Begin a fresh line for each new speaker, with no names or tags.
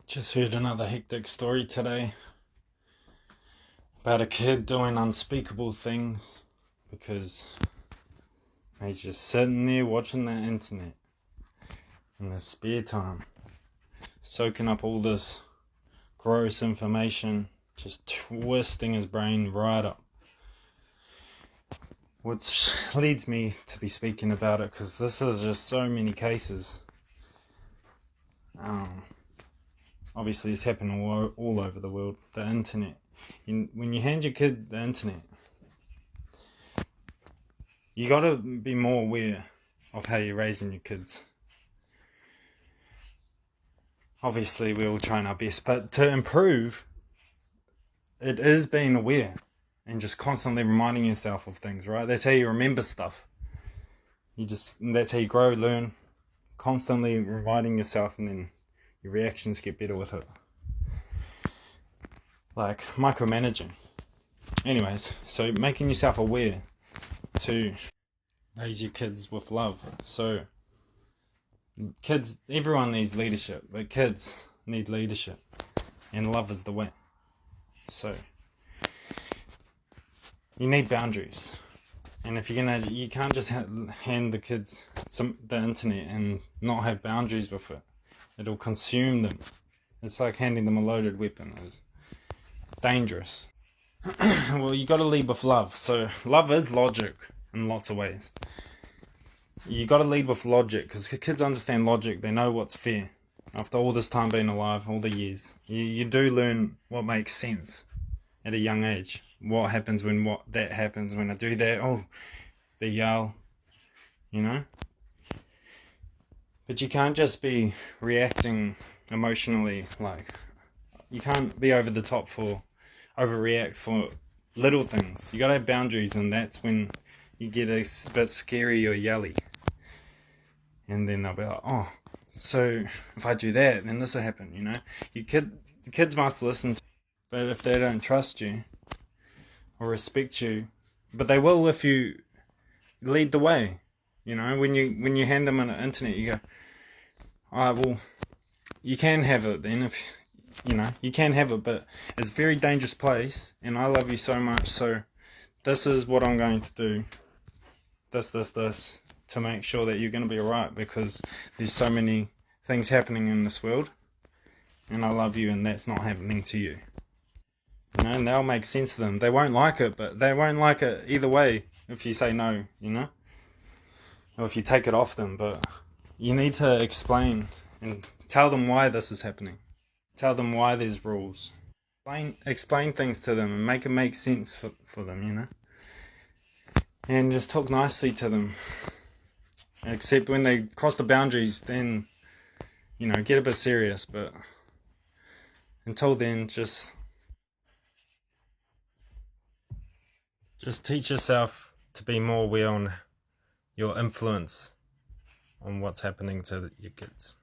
Just heard another hectic story today about a kid doing unspeakable things because he's just sitting there watching the internet in his spare time, soaking up all this gross information, just twisting his brain right up. Which leads me to be speaking about it because this is just so many cases. Obviously it's happening all over the world. The internet. When you hand your kid the internet, you gotta be more aware of how you're raising your kids. Obviously we're all trying our best, but to improve, it is being aware and just constantly reminding yourself of things, right? That's how you remember stuff. That's how you grow, learn, constantly reminding yourself, and then your reactions get better with it. Like micromanaging. Anyways, so making yourself aware to raise your kids with love. So everyone needs leadership, but kids need leadership, and love is the way. So you need boundaries, and if you can't just hand the kids the internet and not have boundaries with it. It'll consume them. It's like handing them a loaded weapon. It's dangerous. Well, you got to lead with love. So love is logic in lots of ways. You got to lead with logic because kids understand logic. They know what's fair. After all this time being alive, all the years, you do learn what makes sense at a young age. What happens when that happens, when I do that, oh, they yell, you know? But you can't just be reacting emotionally, like, you can't be over the top overreact for little things. You gotta have boundaries, and that's when you get a bit scary or yelly. And then they'll be like, oh, so if I do that, then this will happen, you know? The kids must listen to you, but if they don't trust you or respect you, but they will if you lead the way. You know, when you hand them an internet, you go, alright, well, you can have it then, if you can have it, but it's a very dangerous place, and I love you so much, so this is what I'm going to do, this, to make sure that you're going to be alright, because there's so many things happening in this world, and I love you, and that's not happening to you. You know, and that'll make sense to them. They won't like it, but they won't like it either way if you say no, you know? Or if you take it off them, but you need to explain and tell them why this is happening. Tell them why there's rules. Explain things to them and make it make sense for them, you know? And just talk nicely to them. Except when they cross the boundaries, then, get a bit serious. But until then, just teach yourself to be more aware on your influence on what's happening to your kids.